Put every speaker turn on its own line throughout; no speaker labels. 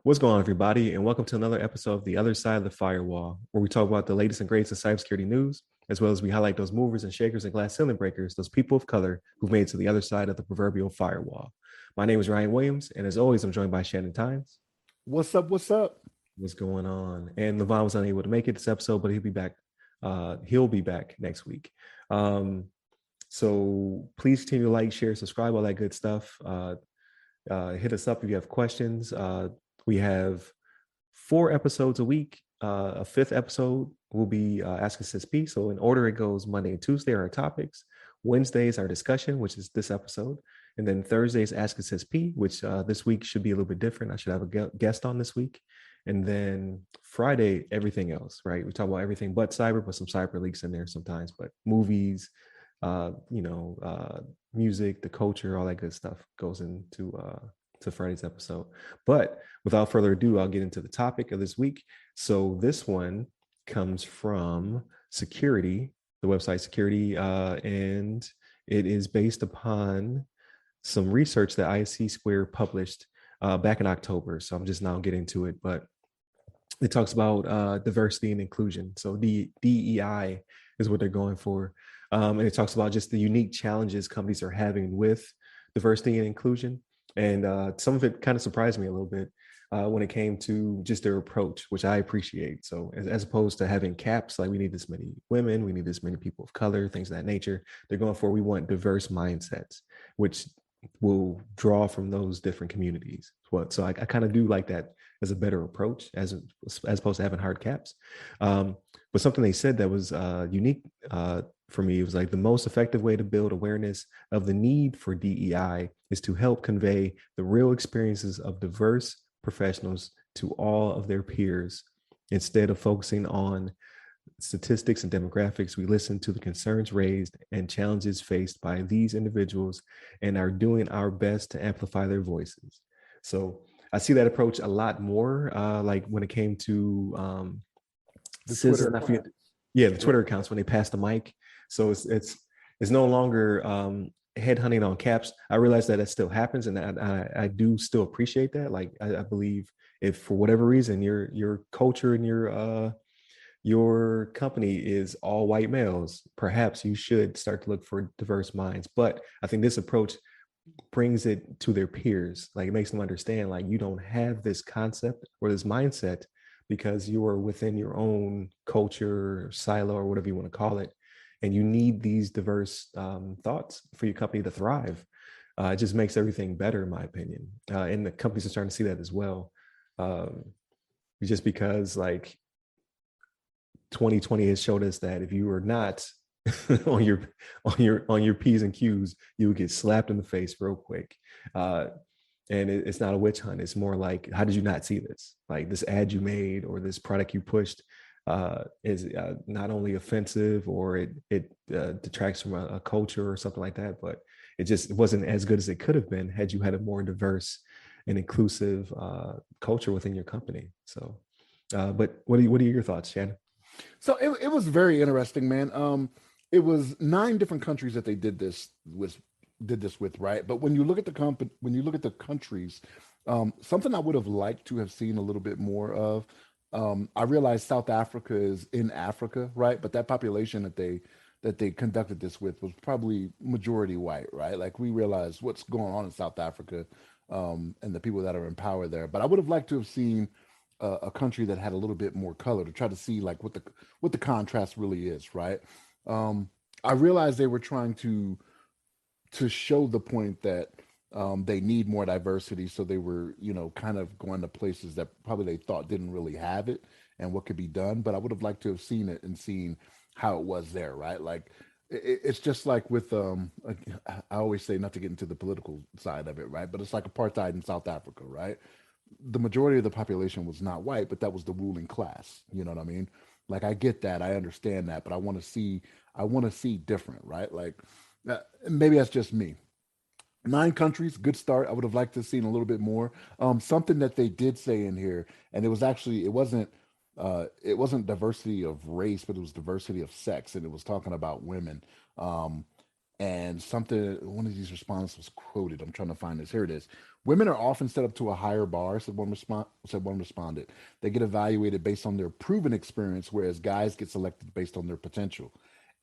What's going on, everybody, and welcome to another episode of The Other Side of the Firewall, where we talk about the latest and greatest in cybersecurity news, as well as we highlight those movers and shakers and glass ceiling breakers, those people of color who've made it to the other side of the proverbial firewall. My name is Ryan Williams, and as always, I'm joined by Shannon Tynes.
What's up? What's up?
What's going on? And Levon was unable to make it this episode, but he'll be back. He'll be back next week. So please continue to like, share, subscribe, all that good stuff. Hit us up if you have questions. We have 4 episodes a week. A 5th episode will be Ask a CSP. So in order, it goes Monday and Tuesday are our topics. Wednesdays our discussion, which is this episode. And then Thursdays Ask a CSP, which this week should be a little bit different. I should have a guest on this week. And then Friday, everything else, right? We talk about everything but cyber, but some cyber leaks in there sometimes, but movies, music, the culture, all that good stuff goes into to Friday's episode. But without further ado, I'll get into the topic of this week. So this one comes from Security, the website Security, and it is based upon some research that ISC Square published back in October. So I'm just now getting to it, but it talks about diversity and inclusion. So DEI is what they're going for. And it talks about just the unique challenges companies are having with diversity and inclusion. And some of it kind of surprised me a little bit when it came to just their approach, which I appreciate. So as opposed to having caps, like we need this many women, we need this many people of color, things of that nature, they're going for, we want diverse mindsets, which will draw from those different communities. So I kind of do like that as a better approach as opposed to having hard caps. But something they said that was unique for me, it was like the most effective way to build awareness of the need for DEI is to help convey the real experiences of diverse professionals to all of their peers. Instead of focusing on statistics and demographics, we listen to the concerns raised and challenges faced by these individuals and are doing our best to amplify their voices. So I see that approach a lot more, like when it came to
The Twitter.
the Twitter accounts when they pass the mic. So it's no longer headhunting on caps. I realize that still happens, and I do still appreciate that. Like I believe if for whatever reason your culture and your company is all white males, perhaps you should start to look for diverse minds. But I think this approach brings it to their peers. Like it makes them understand, like you don't have this concept or this mindset because you are within your own culture, silo, or whatever you want to call it. And you need these diverse thoughts for your company to thrive. It just makes everything better, in my opinion. And the companies are starting to see that as well. Just because like 2020 has showed us that if you are not on your P's and Q's, you would get slapped in the face real quick. And it's not a witch hunt. It's more like, how did you not see this? Like this ad you made or this product you pushed is not only offensive or it detracts from a culture or something like that, but it wasn't as good as it could have been had you had a more diverse and inclusive culture within your company. So, but what are your thoughts, Shannon?
So it was very interesting, man. It was 9 different countries that they did this with, right? But when you look at the countries, something I would have liked to have seen a little bit more of. I realized South Africa is in Africa, right? But that population that they conducted this with was probably majority white, right? Like we realized what's going on in South Africa, and the people that are in power there. But I would have liked to have seen a country that had a little bit more color to try to see like what the contrast really is, right? I realized they were trying to show the point that they need more diversity, so they were, kind of going to places that probably they thought didn't really have it and what could be done. But I would have liked to have seen it and seen how it was there, right? Like it's just like with I always say not to get into the political side of it, right? But it's like apartheid in South Africa, right? The majority of the population was not white, but that was the ruling class. You know what I mean? Like I get that, I understand that, but I want to see different, right? Like maybe that's just me. 9 countries, good start. I would have liked to have seen a little bit more. Something that they did say in here, and it wasn't diversity of race, but it was diversity of sex, and it was talking about women. and one of these respondents was quoted. I'm trying to find this. Here it is. Women are often set up to a higher bar, said one respondent. They get evaluated based on their proven experience, whereas guys get selected based on their potential.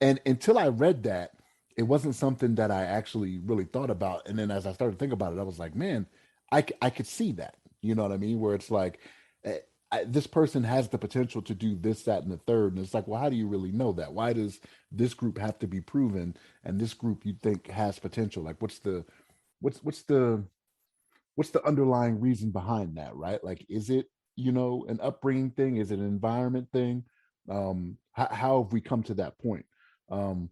And until I read that, it wasn't something that I actually really thought about. And then as I started to think about it, I was like, man, I could see that. You know what I mean? Where it's like, eh, this person has the potential to do this, that, and the third. And it's like, well, how do you really know that? Why does this group have to be proven, and this group you think has potential? Like, what's what's the underlying reason behind that, right? Like, is it, an upbringing thing? Is it an environment thing? How have we come to that point? Um,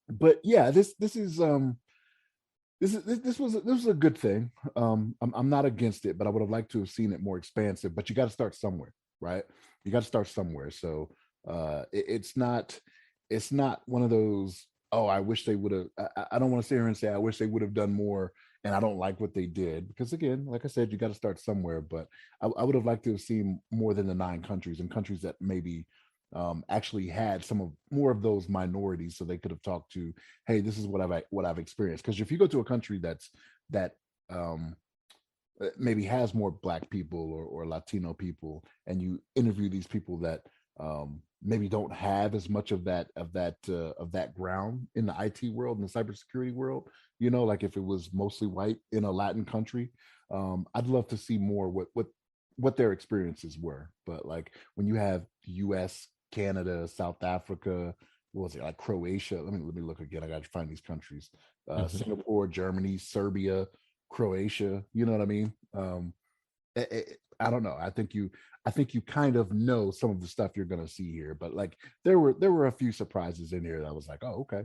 but yeah, this was a good thing. I'm not against it, but I would have liked to have seen it more expansive. But you got to start somewhere, right? You got to start somewhere. So it's not one of those. Oh, I wish they would have. I don't want to sit here and say I wish they would have done more, and I don't like what they did, because again, like I said, you got to start somewhere. But I would have liked to have seen more than the 9 countries, and countries that maybe actually had more of those minorities, so they could have talked to, hey, this is what I've experienced. Because if you go to a country that um, maybe has more Black people or Latino people, and you interview these people that maybe don't have as much of that ground in the IT world, in the cybersecurity world, like if it was mostly white in a Latin country, I'd love to see more what their experiences were. But like when you have the US, Canada, South Africa, what was it, like Croatia? Let me look again. I got to find these countries.
Mhm.
Singapore, Germany, Serbia, Croatia. You know what I mean? I don't know. I think you kind of know some of the stuff you're going to see here, but like there were a few surprises in here that I was like, oh, okay,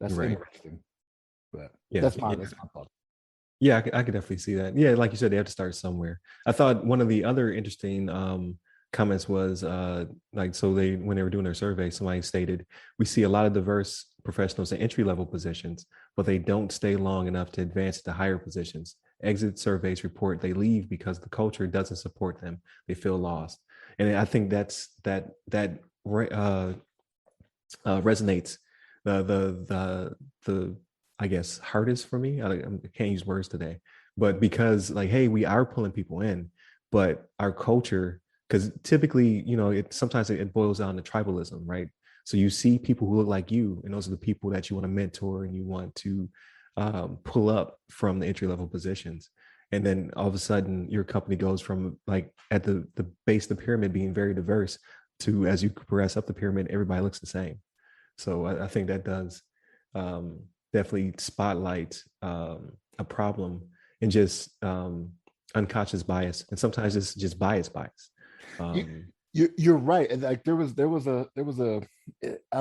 that's
Right.
interesting. But
Yeah.
that's my thought.
Yeah, I could definitely see that. Yeah, like you said, they have to start somewhere. I thought one of the other interesting comments was like, so they, when they were doing their survey, somebody stated, we see a lot of diverse professionals in entry level positions, but they don't stay long enough to advance to higher positions. Exit surveys report they leave because the culture doesn't support them. They feel lost, and I think that resonates. The I guess hardest for me. I can't use words today, but because like, hey, we are pulling people in, but our culture, because typically, sometimes it boils down to tribalism, right? So you see people who look like you, and those are the people that you want to mentor and you want to pull up from the entry level positions. And then all of a sudden, your company goes from like at the base of the pyramid being very diverse to, as you progress up the pyramid, everybody looks the same. So I think that does um, definitely spotlight a problem in just unconscious bias, and sometimes it's just bias.
You,
Um,
you're right. And like there was a I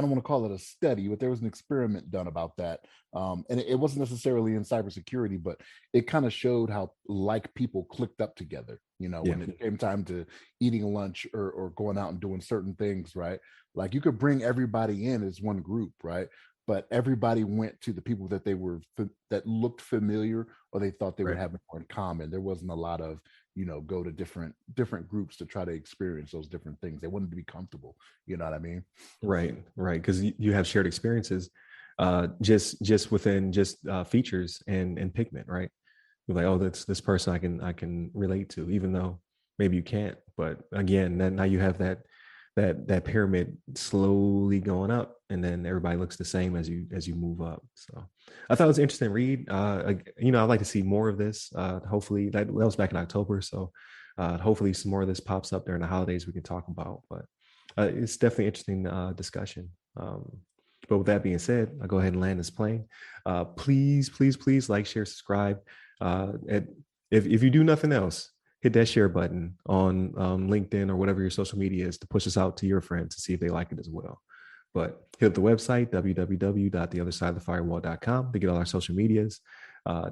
don't want to call it a study, but there was an experiment done about that. And it wasn't necessarily in cybersecurity, but it kind of showed how like people clicked up together,
yeah,
when it came time to eating lunch or going out and doing certain things, right? Like you could bring everybody in as one group, right? But everybody went to the people that that looked familiar, or they thought they would
right.
have more in common. There wasn't a lot of go to different groups to try to experience those different things. They wanted to be comfortable. You know what I mean?
Right, because you have shared experiences, just within just features and pigment, right? You're like, oh, that's this person I can relate to, even though maybe you can't. But again, then now you have that pyramid slowly going up, and then everybody looks the same as you move up. So I thought it was an interesting read. I'd like to see more of this. Hopefully that was back in October, so hopefully some more of this pops up during the holidays we can talk about. But it's definitely interesting discussion. But with that being said, I'll go ahead and land this plane. Please like, share, subscribe. If you do nothing else, hit that share button on LinkedIn or whatever your social media is to push us out to your friends to see if they like it as well. But hit the website, www.theothersideofthefirewall.com, to get all our social medias.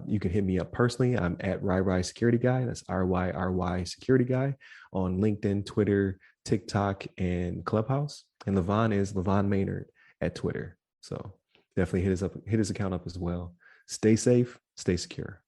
You can hit me up personally. I'm at RyRy Security Guy. That's RYRY Security Guy on LinkedIn, Twitter, TikTok, and Clubhouse. And Levon is Levon Maynard at Twitter. So definitely hit his account up as well. Stay safe, stay secure.